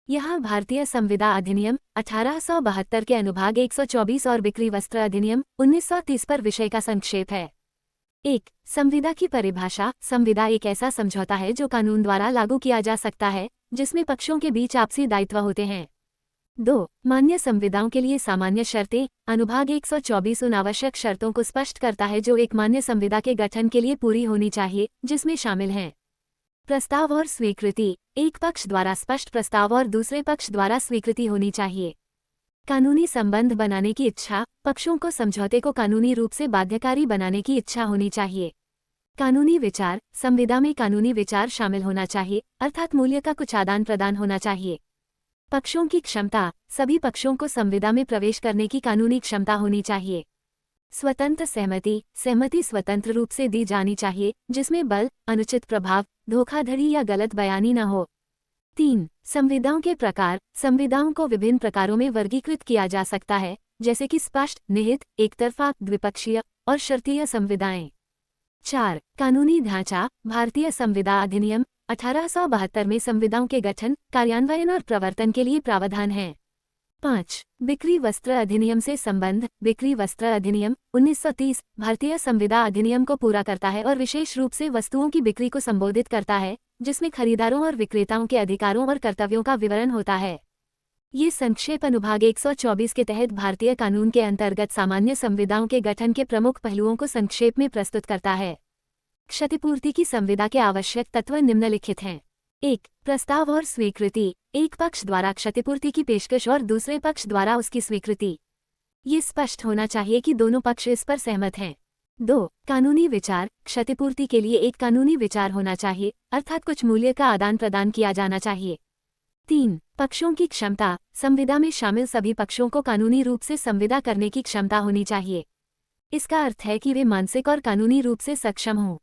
यहाँ भारतीय संविदा अधिनियम 1872 के अनुभाग 124 और बिक्री वस्त्र अधिनियम 1930 पर विषय का संक्षेप है। 1. संविदा की परिभाषा। संविदा एक ऐसा समझौता है जो कानून द्वारा लागू किया जा सकता है, जिसमें पक्षों के बीच आपसी दायित्व होते हैं। 2. मान्य संविदाओं के लिए सामान्य शर्तें। अनुभाग 124 उन आवश्यक शर्तों को स्पष्ट करता है जो एक मान्य संविदा के गठन के लिए पूरी होनी चाहिए, जिसमें शामिल हैं प्रस्ताव और स्वीकृति। एक पक्ष द्वारा स्पष्ट प्रस्ताव और दूसरे पक्ष द्वारा स्वीकृति होनी चाहिए। कानूनी संबंध बनाने की इच्छा। पक्षों को समझौते को कानूनी रूप से बाध्यकारी बनाने की इच्छा होनी चाहिए। कानूनी विचार। संविदा में कानूनी विचार शामिल होना चाहिए, अर्थात मूल्य का कुछ आदान प्रदान होना चाहिए। पक्षों की क्षमता। सभी पक्षों को संविदा में प्रवेश करने की कानूनी क्षमता होनी चाहिए। स्वतंत्र सहमति। सहमति स्वतंत्र रूप से दी जानी चाहिए, जिसमें बल, अनुचित प्रभाव, धोखाधड़ी या गलत बयानी न हो। 3. संविदाओं के प्रकार। संविदाओं को विभिन्न प्रकारों में वर्गीकृत किया जा सकता है, जैसे कि स्पष्ट, निहित, एकतरफा, द्विपक्षीय और शर्तीय संविदाएं। 4. कानूनी ढांचा। भारतीय संविदा अधिनियम 1872 में संविदाओं के गठन, कार्यान्वयन और प्रवर्तन के लिए प्रावधान हैं। 5. बिक्री वस्त्र अधिनियम से संबंध। बिक्री वस्त्र अधिनियम 1930 भारतीय संविदा अधिनियम को पूरा करता है और विशेष रूप से वस्तुओं की बिक्री को संबोधित करता है, जिसमें खरीदारों और विक्रेताओं के अधिकारों और कर्तव्यों का विवरण होता है। ये संक्षेप अनुभाग 124 के तहत भारतीय कानून के अंतर्गत सामान्य संविदाओं के गठन के प्रमुख पहलुओं को संक्षेप में प्रस्तुत करता है। क्षतिपूर्ति की संविदा के आवश्यक तत्व निम्नलिखित हैं। 1. प्रस्ताव और स्वीकृति। एक पक्ष द्वारा क्षतिपूर्ति की पेशकश और दूसरे पक्ष द्वारा उसकी स्वीकृति। ये स्पष्ट होना चाहिए कि दोनों पक्ष इस पर सहमत हैं। 2. कानूनी विचार। क्षतिपूर्ति के लिए एक कानूनी विचार होना चाहिए, अर्थात कुछ मूल्य का आदान प्रदान किया जाना चाहिए। 3. पक्षों की क्षमता। संविदा में शामिल सभी पक्षों को कानूनी रूप से संविदा करने की क्षमता होनी चाहिए। इसका अर्थ है कि वे मानसिक और कानूनी रूप से सक्षम हों।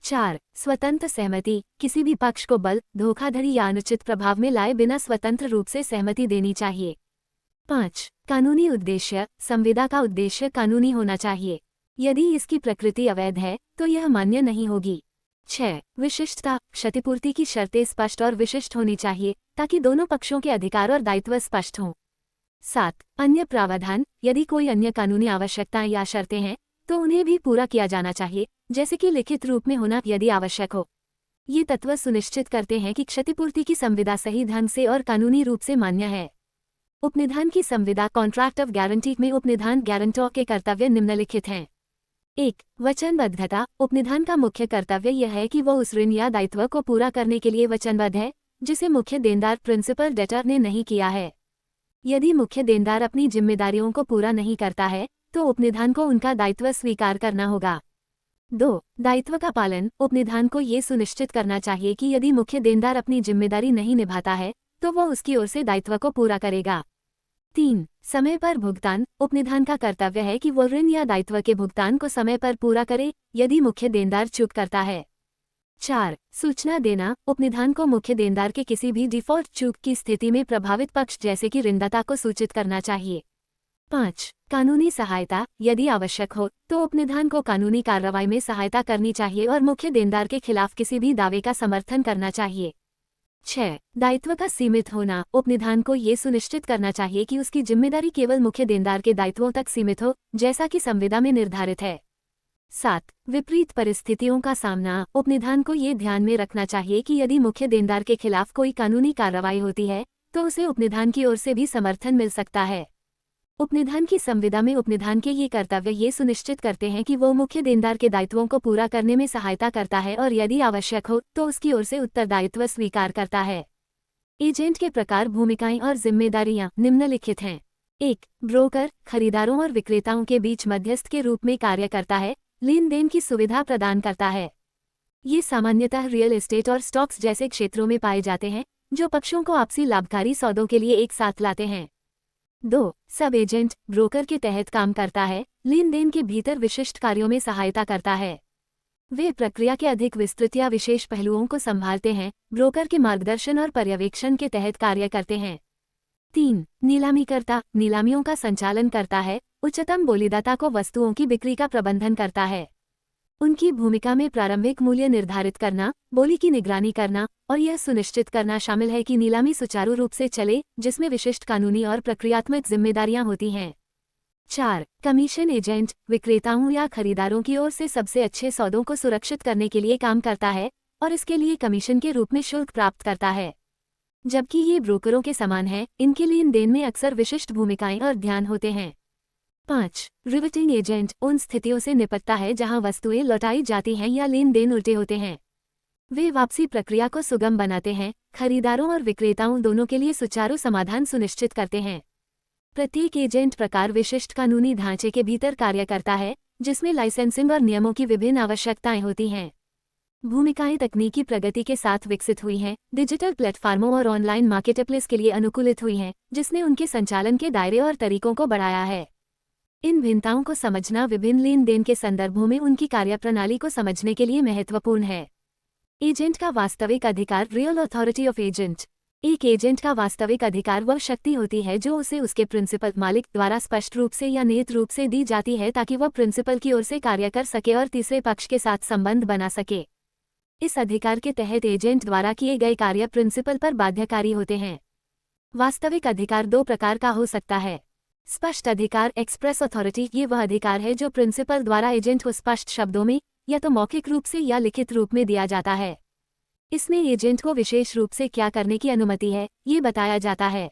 4. स्वतंत्र सहमति। किसी भी पक्ष को बल, धोखाधड़ी या अनुचित प्रभाव में लाए बिना स्वतंत्र रूप से सहमति देनी चाहिए। 5. कानूनी उद्देश्य। संविदा का उद्देश्य कानूनी होना चाहिए। यदि इसकी प्रकृति अवैध है तो यह मान्य नहीं होगी। 6. विशिष्टता। क्षतिपूर्ति की शर्तें स्पष्ट और विशिष्ट होनी चाहिए, ताकि दोनों पक्षों के अधिकार और दायित्व स्पष्ट हों। 7. अन्य प्रावधान। यदि कोई अन्य कानूनी आवश्यकताएं या शर्तें हैं तो उन्हें भी पूरा किया जाना चाहिए, जैसे कि लिखित रूप में होना यदि आवश्यक हो। ये तत्व सुनिश्चित करते हैं कि क्षतिपूर्ति की संविदा सही ढंग से और कानूनी रूप से मान्य है। उपनिधान की संविदा। कॉन्ट्रैक्ट ऑफ गारंटी में उपनिधान गारंटर के कर्तव्य निम्नलिखित हैं। 1. वचनबद्धता। उपनिधान का मुख्य कर्तव्य यह है कि वह उस ऋण या दायित्व को पूरा करने के लिए वचनबद्ध है, जिसे मुख्य देनदार प्रिंसिपल डेटर ने नहीं किया है। यदि मुख्य देनदार अपनी जिम्मेदारियों को पूरा नहीं करता है तो उपनिधान को उनका दायित्व स्वीकार करना होगा। 2. दायित्व का पालन। उपनिधान को ये सुनिश्चित करना चाहिए कि यदि मुख्य देनदार अपनी जिम्मेदारी नहीं निभाता है तो वह उसकी ओर से दायित्व को पूरा करेगा। 3. समय पर भुगतान। उपनिधान का कर्तव्य है कि वह ऋण या दायित्व के भुगतान को समय पर पूरा करे, यदि मुख्य देनदार चूक करता है। 4. सूचना देना। उपनिधान को मुख्य देनदार के किसी भी डिफॉल्ट चूक की स्थिति में प्रभावित पक्ष जैसे कि ऋणदाता को सूचित करना चाहिए। 5. कानूनी सहायता। यदि आवश्यक हो तो उपनिधान को कानूनी कार्रवाई में सहायता करनी चाहिए और मुख्य देनदार के खिलाफ किसी भी दावे का समर्थन करना चाहिए। 6. दायित्व का सीमित होना। उपनिधान को ये सुनिश्चित करना चाहिए कि उसकी जिम्मेदारी केवल मुख्य देनदार के दायित्वों तक सीमित हो, जैसा कि संविदा में निर्धारित है। 7. विपरीत परिस्थितियों का सामना। उपनिधान को ये ध्यान में रखना चाहिए कि यदि मुख्य देनदार के खिलाफ कोई कानूनी कार्रवाई होती है तो उसे उपनिधान की ओर से भी समर्थन मिल सकता है। उपनिधान की संविदा में उपनिधान के ये कर्तव्य ये सुनिश्चित करते हैं कि वो मुख्य देनदार के दायित्वों को पूरा करने में सहायता करता है और यदि आवश्यक हो तो उसकी ओर से उत्तरदायित्व स्वीकार करता है। एजेंट के प्रकार, भूमिकाएं और जिम्मेदारियां निम्नलिखित हैं। 1. ब्रोकर। खरीदारों और विक्रेताओं के बीच मध्यस्थ के रूप में कार्य करता है, लेन देन की सुविधा प्रदान करता है। ये सामान्यतः रियल एस्टेट और स्टॉक्स जैसे क्षेत्रों में पाए जाते हैं, जो पक्षों को आपसी लाभकारी सौदों के लिए एक साथ लाते हैं। 2. सब एजेंट। ब्रोकर के तहत काम करता है, लेन देन के भीतर विशिष्ट कार्यों में सहायता करता है। वे प्रक्रिया के अधिक विस्तृत या विशेष पहलुओं को संभालते हैं, ब्रोकर के मार्गदर्शन और पर्यवेक्षण के तहत कार्य करते हैं। 3. नीलामीकर्ता। नीलामियों का संचालन करता है, उच्चतम बोलीदाता को वस्तुओं की बिक्री का प्रबंधन करता है। उनकी भूमिका में प्रारंभिक मूल्य निर्धारित करना, बोली की निगरानी करना और यह सुनिश्चित करना शामिल है कि नीलामी सुचारू रूप से चले, जिसमें विशिष्ट कानूनी और प्रक्रियात्मक जिम्मेदारियां होती हैं। 4. कमीशन एजेंट विक्रेताओं या खरीदारों की ओर से सबसे अच्छे सौदों को सुरक्षित करने के लिए काम करता है और इसके लिए कमीशन के रूप में शुल्क प्राप्त करता है। जबकि ये ब्रोकरों के समान है, इनके लेन देन में अक्सर विशिष्ट भूमिकाएं और ध्यान होते हैं। 5. रिवर्टिंग एजेंट उन स्थितियों से निपटता है जहां वस्तुएं लौटाई जाती हैं या लेन देन उल्टे होते हैं। वे वापसी प्रक्रिया को सुगम बनाते हैं, खरीदारों और विक्रेताओं दोनों के लिए सुचारू समाधान सुनिश्चित करते हैं। प्रत्येक एजेंट प्रकार विशिष्ट कानूनी ढांचे के भीतर कार्य करता है, जिसमें लाइसेंसिंग और नियमों की विभिन्न आवश्यकताएं होती हैं। भूमिकाएं तकनीकी प्रगति के साथ विकसित हुई हैं, डिजिटल प्लेटफार्मों और ऑनलाइन मार्केटप्लेस के लिए अनुकूलित हुई हैं, जिसने उनके संचालन के दायरे और तरीकों को बढ़ाया है। इन भिन्नताओं को समझना विभिन्न लेन देन के संदर्भों में उनकी कार्यप्रणाली को समझने के लिए महत्वपूर्ण है। एजेंट का वास्तविक अधिकार रियल अथॉरिटी ऑफ एजेंट एक एजेंट का वास्तविक अधिकार वह शक्ति होती है जो उसे उसके प्रिंसिपल मालिक द्वारा स्पष्ट रूप से या निहित रूप से दी जाती है ताकि वह प्रिंसिपल की ओर से कार्य कर सके और तीसरे पक्ष के साथ संबंध बना सके। इस अधिकार के तहत एजेंट द्वारा किए गए कार्य प्रिंसिपल पर बाध्यकारी होते हैं। वास्तविक अधिकार दो प्रकार का हो सकता है। स्पष्ट अधिकार एक्सप्रेस अथॉरिटी ये वह अधिकार है जो प्रिंसिपल द्वारा एजेंट को स्पष्ट शब्दों में या तो मौखिक रूप से या लिखित रूप में दिया जाता है। इसमें एजेंट को विशेष रूप से क्या करने की अनुमति है, ये बताया जाता है।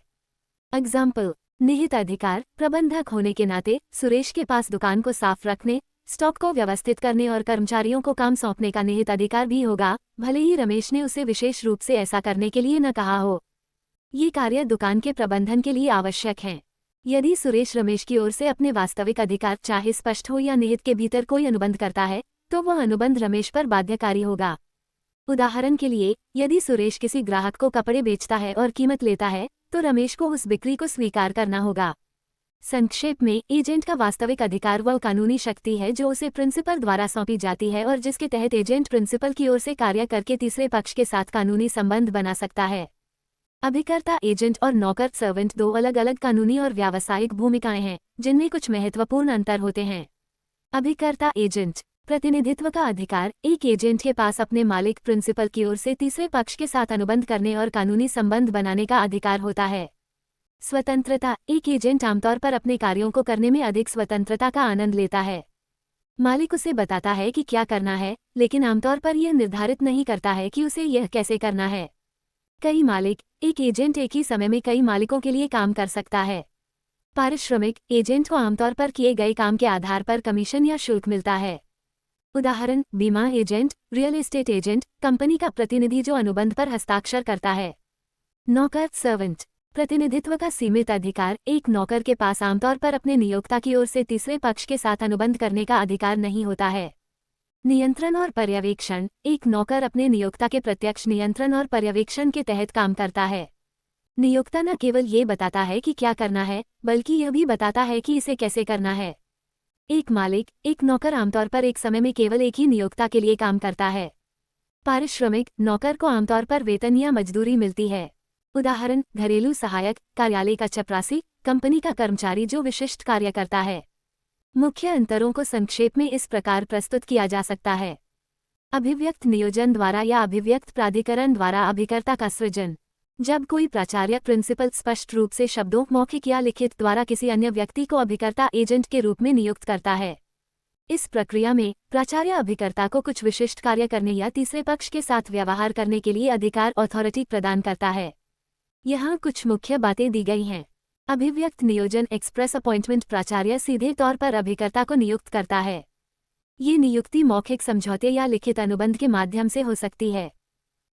एग्जाम्पल, निहित अधिकार प्रबंधक होने के नाते सुरेश के पास दुकान को साफ रखने, स्टॉक को व्यवस्थित करने और कर्मचारियों को काम सौंपने का निहित अधिकार भी होगा, भले ही रमेश ने उसे विशेष रूप से ऐसा करने के लिए न कहा हो। ये कार्य दुकान के प्रबंधन के लिए आवश्यक हैं। यदि सुरेश रमेश की ओर से अपने वास्तविक अधिकार चाहे स्पष्ट हो या निहित के भीतर कोई अनुबंध करता है, तो वह अनुबंध रमेश पर बाध्यकारी होगा। उदाहरण के लिए, यदि सुरेश किसी ग्राहक को कपड़े बेचता है और कीमत लेता है, तो रमेश को उस बिक्री को स्वीकार करना होगा। संक्षेप में, एजेंट का वास्तविक अधिकार वह कानूनी शक्ति है जो उसे प्रिंसिपल द्वारा सौंपी जाती है और जिसके तहत एजेंट प्रिंसिपल की ओर से कार्य करके तीसरे पक्ष के साथ कानूनी संबंध बना सकता है। अभिकर्ता एजेंट और नौकर सर्वेंट दो अलग अलग कानूनी और व्यावसायिक भूमिकाएं हैं, जिनमें कुछ महत्वपूर्ण अंतर होते हैं। अभिकर्ता एजेंट प्रतिनिधित्व का अधिकार एक एजेंट के पास अपने मालिक प्रिंसिपल की ओर से तीसरे पक्ष के साथ अनुबंध करने और कानूनी संबंध बनाने का अधिकार होता है। स्वतंत्रता एक एजेंट आमतौर पर अपने कार्यों को करने में अधिक स्वतंत्रता का आनंद लेता है। मालिक उसे बताता है कि क्या करना है, लेकिन आमतौर पर यह निर्धारित नहीं करता है कि उसे यह कैसे करना है। कई मालिक एक एजेंट एक ही समय में कई मालिकों के लिए काम कर सकता है। पारिश्रमिक एजेंट को आमतौर पर किए गए काम के आधार पर कमीशन या शुल्क मिलता है। उदाहरण, बीमा agent, real estate agent, company का प्रतिनिधि जो अनुबंध पर हस्ताक्षर करता है। नौकर सर्वेंट प्रतिनिधित्व का सीमित अधिकार एक नौकर के पास आमतौर पर अपने नियोक्ता की ओर से तीसरे पक्ष के साथ अनुबंध करने का अधिकार नहीं होता है। नियंत्रण और पर्यवेक्षण एक नौकर अपने नियोक्ता के प्रत्यक्ष नियंत्रण और पर्यवेक्षण के तहत काम करता है। नियोक्ता न केवल ये बताता है कि क्या करना है, बल्कि यह भी बताता है कि इसे कैसे करना है। एक मालिक एक नौकर आमतौर पर एक समय में केवल एक ही नियोक्ता के लिए काम करता है। पारिश्रमिक नौकर को आमतौर पर वेतन या मजदूरी मिलती है। उदाहरण, घरेलू सहायक, कार्यालय का चपरासी, कंपनी का कर्मचारी जो विशिष्ट कार्य करता है। मुख्य अंतरों को संक्षेप में इस प्रकार प्रस्तुत किया जा सकता है। अभिव्यक्त नियोजन द्वारा या अभिव्यक्त प्राधिकरण द्वारा अभिकर्ता का सृजन। जब कोई प्राचार्य प्रिंसिपल स्पष्ट रूप से शब्दों मौखिक या लिखित द्वारा किसी अन्य व्यक्ति को अभिकर्ता एजेंट के रूप में नियुक्त करता है। इस प्रक्रिया में प्राचार्य अभिकर्ता को कुछ विशिष्ट कार्य करने या तीसरे पक्ष के साथ व्यवहार करने के लिए अधिकार अथॉरिटी प्रदान करता है। यहाँ कुछ मुख्य बातें दी गई हैं। अभिव्यक्त नियोजन एक्सप्रेस अपॉइंटमेंट प्राचार्य सीधे तौर पर अभिकर्ता को नियुक्त करता है। ये नियुक्ति मौखिक समझौते या लिखित अनुबंध के माध्यम से हो सकती है।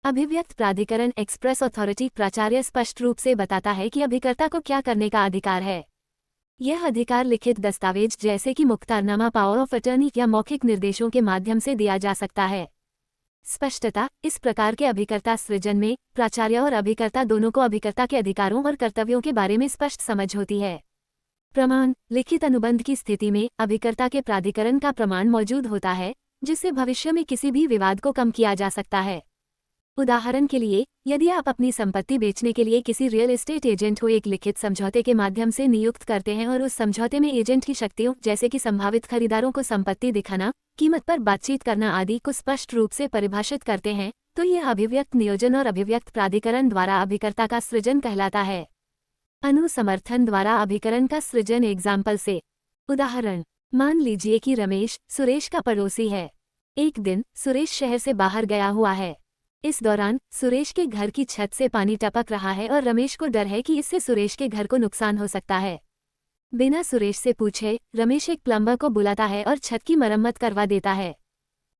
अभिव्यक्त प्राधिकरण एक्सप्रेस अथॉरिटी प्राचार्य स्पष्ट रूप से बताता है कि अभिकर्ता को क्या करने का अधिकार है। यह अधिकार लिखित दस्तावेज जैसे कि मुख्तारनामा, पावर ऑफ अटर्नी या मौखिक निर्देशों के माध्यम से दिया जा सकता है। स्पष्टता इस प्रकार के अभिकर्ता सृजन में प्राचार्य और अभिकर्ता दोनों को अभिकर्ता के अधिकारों और कर्तव्यों के बारे में स्पष्ट समझ होती है। प्रमाण लिखित अनुबंध की स्थिति में अभिकर्ता के प्राधिकरण का प्रमाण मौजूद होता है, जिससे भविष्य में किसी भी विवाद को कम किया जा सकता है। उदाहरण के लिए, यदि आप अपनी संपत्ति बेचने के लिए किसी रियल एस्टेट एजेंट को एक लिखित समझौते के माध्यम से नियुक्त करते हैं और उस समझौते में एजेंट की शक्तियों जैसे कि संभावित खरीदारों को संपत्ति दिखाना, कीमत पर बातचीत करना आदि को स्पष्ट रूप से परिभाषित करते हैं, तो यह अभिव्यक्त नियोजन और अभिव्यक्त प्राधिकरण द्वारा अभिकर्ता का सृजन कहलाता है। अनुसमर्थन द्वारा अभिकरण का सृजन एग्जाम्पल से। उदाहरण, मान लीजिए कि रमेश सुरेश का पड़ोसी है। एक दिन सुरेश शहर से बाहर गया हुआ है। इस दौरान सुरेश के घर की छत से पानी टपक रहा है और रमेश को डर है कि इससे सुरेश के घर को नुकसान हो सकता है। बिना सुरेश से पूछे रमेश एक प्लम्बर को बुलाता है और छत की मरम्मत करवा देता है।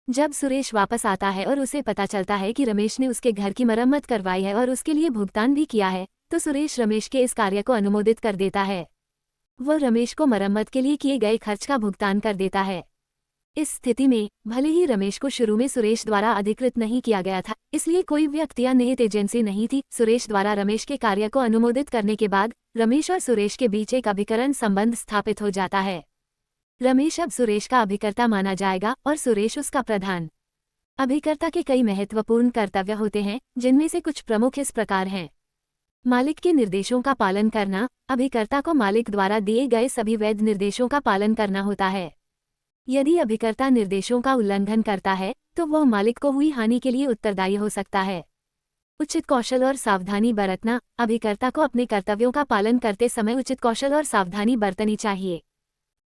जब सुरेश वापस आता है और उसे पता चलता है कि रमेश ने उसके घर की मरम्मत करवाई है और उसके लिए भुगतान भी किया है, तो सुरेश रमेश के इस कार्य को अनुमोदित कर देता है। वह रमेश को मरम्मत के लिए किए गए खर्च का भुगतान कर देता है। इस स्थिति में भले ही रमेश को शुरू में सुरेश द्वारा अधिकृत नहीं किया गया था, इसलिए कोई व्यक्ति या निहित एजेंसी नहीं थी, सुरेश द्वारा रमेश के कार्य को अनुमोदित करने के बाद रमेश और सुरेश के बीच एक अभिकरण संबंध स्थापित हो जाता है। रमेश अब सुरेश का अभिकर्ता माना जाएगा और सुरेश उसका प्रधान। अभिकर्ता के कई महत्वपूर्ण कर्तव्य होते हैं, जिनमें से कुछ प्रमुख इस प्रकार हैं। मालिक के निर्देशों का पालन करना। अभिकर्ता को मालिक द्वारा दिए गए सभी वैध निर्देशों का पालन करना होता है। यदि अभिकर्ता निर्देशों का उल्लंघन करता है, तो वह मालिक को हुई हानि के लिए उत्तरदायी हो सकता है। उचित कौशल और सावधानी बरतना। अभिकर्ता को अपने कर्तव्यों का पालन करते समय उचित कौशल और सावधानी बरतनी चाहिए।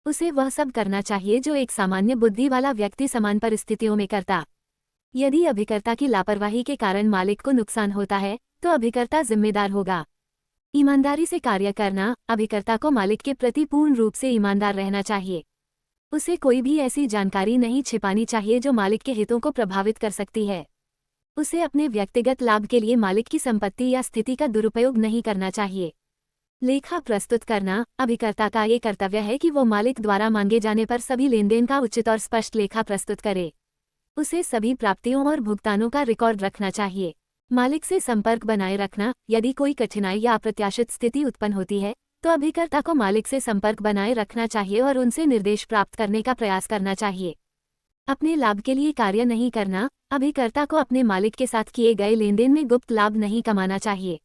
उसे वह सब करना चाहिए जो एक सामान्य बुद्धि वाला व्यक्ति समान परिस्थितियों में करता। यदि अभिकर्ता की लापरवाही के कारण मालिक को नुकसान होता है, तो अभिकर्ता जिम्मेदार होगा। ईमानदारी से कार्य करना। अभिकर्ता को मालिक के प्रति पूर्ण रूप से ईमानदार रहना चाहिए। उसे कोई भी ऐसी जानकारी नहीं छिपानी चाहिए जो मालिक के हितों को प्रभावित कर सकती है। उसे अपने व्यक्तिगत लाभ के लिए मालिक की संपत्ति या स्थिति का दुरुपयोग नहीं करना चाहिए। लेखा प्रस्तुत करना। अभिकर्ता का ये कर्तव्य है कि वो मालिक द्वारा मांगे जाने पर सभी लेनदेन का उचित और स्पष्ट लेखा प्रस्तुत करे। उसे सभी प्राप्तियों और भुगतानों का रिकॉर्ड रखना चाहिए। मालिक से संपर्क बनाए रखना। यदि कोई कठिनाई या अप्रत्याशित स्थिति उत्पन्न होती है, तो अभिकर्ता को मालिक से संपर्क बनाए रखना चाहिए और उनसे निर्देश प्राप्त करने का प्रयास करना चाहिए। अपने लाभ के लिए कार्य नहीं करना। अभिकर्ता को अपने मालिक के साथ किए गए लेनदेन में गुप्त लाभ नहीं कमाना चाहिए।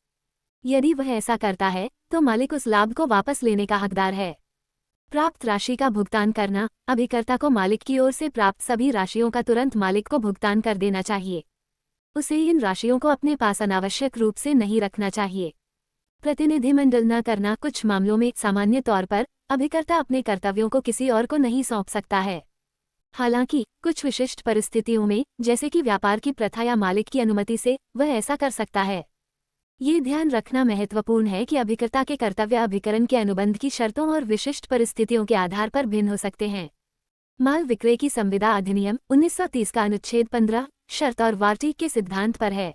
यदि वह ऐसा करता है, तो मालिक उस लाभ को वापस लेने का हकदार है। प्राप्त राशि का भुगतान करना। अभिकर्ता को मालिक की ओर से प्राप्त सभी राशियों का तुरंत मालिक को भुगतान कर देना चाहिए। उसे इन राशियों को अपने पास अनावश्यक रूप से नहीं रखना चाहिए। प्रतिनिधिमंडल न करना। कुछ मामलों में सामान्य तौर पर अभिकर्ता अपने कर्तव्यों को किसी और को नहीं सौंप सकता है। हालांकि कुछ विशिष्ट परिस्थितियों में, जैसे कि व्यापार की प्रथा या मालिक की अनुमति से, वह ऐसा कर सकता है। ये ध्यान रखना महत्वपूर्ण है कि अभिकर्ता के कर्तव्य अभिकरण के अनुबंध की शर्तों और विशिष्ट परिस्थितियों के आधार पर भिन्न हो सकते हैं। माल विक्रय की संविदा अधिनियम 1930 का अनुच्छेद 15 शर्त और वार्षिक के सिद्धांत पर है।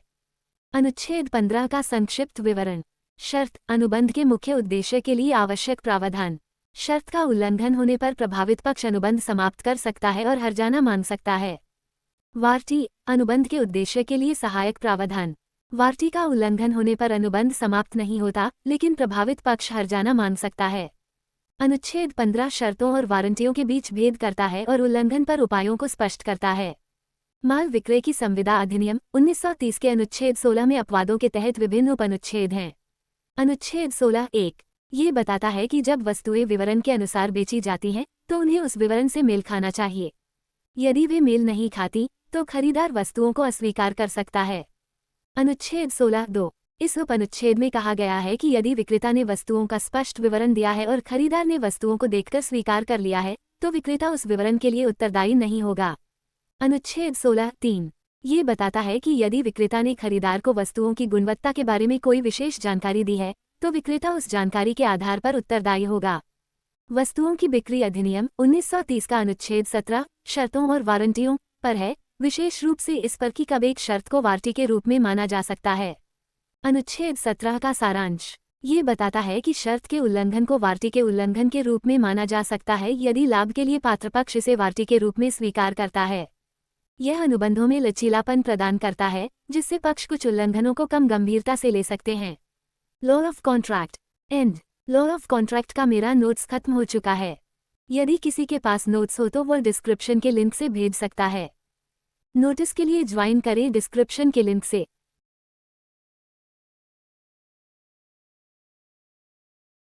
अनुच्छेद 15 का संक्षिप्त विवरण। शर्त, अनुबंध के मुख्य उद्देश्य के लिए आवश्यक प्रावधान। शर्त का उल्लंघन होने पर प्रभावित पक्ष अनुबंध समाप्त कर सकता है और हर्जाना मांग सकता है। वार्षिक, अनुबंध के उद्देश्य के लिए सहायक प्रावधान। वार्षिक का उल्लंघन होने पर अनुबंध समाप्त नहीं होता, लेकिन प्रभावित पक्ष हर्जाना मांग सकता है। अनुच्छेद 15 शर्तों और वारंटियों के बीच भेद करता है और उल्लंघन पर उपायों को स्पष्ट करता है। माल विक्रय की संविदा अधिनियम 1930 के अनुच्छेद 16 में अपवादों के तहत विभिन्न उपअनुच्छेद हैं। अनुच्छेद 16(1) ये बताता है कि जब वस्तुएं विवरण के अनुसार बेची जाती हैं, तो उन्हें उस विवरण से मेल खाना चाहिए। यदि वे मेल नहीं खाती, तो खरीदार वस्तुओं को अस्वीकार कर सकता है। अनुच्छेद 16(2) इस उपअनुच्छेद में कहा गया है कि यदि विक्रेता ने वस्तुओं का स्पष्ट विवरण दिया है और खरीदार ने वस्तुओं को देखकर स्वीकार कर लिया है, तो विक्रेता उस विवरण के लिए उत्तरदायी नहीं होगा। अनुच्छेद 16(3) ये बताता है कि यदि विक्रेता ने खरीदार को वस्तुओं की गुणवत्ता के बारे में कोई विशेष जानकारी दी है, तो विक्रेता उस जानकारी के आधार पर उत्तरदायी होगा। वस्तुओं की बिक्री अधिनियम 1930 का अनुच्छेद 17 शर्तों और वारंटियों पर है, विशेष रूप से इस पर कि कब एक शर्त को वारंटी के रूप में माना जा सकता है। अनुच्छेद 17 का सारांश ये बताता है कि शर्त के उल्लंघन को वारंटी के उल्लंघन के रूप में माना जा सकता है यदि लाभ के लिए पात्र पक्ष इसे वारंटी के रूप में स्वीकार करता है। यह अनुबंधों में लचीलापन प्रदान करता है, जिससे पक्ष कुछ उल्लंघनों को कम गंभीरता से ले सकते हैं। Law of contract and. Law of contract का मेरा नोट्स खत्म हो चुका है। यदि किसी के पास नोट्स हो तो वह डिस्क्रिप्शन के लिंक से भेज सकता है। नोटिस के लिए ज्वाइन करें डिस्क्रिप्शन के लिंक से।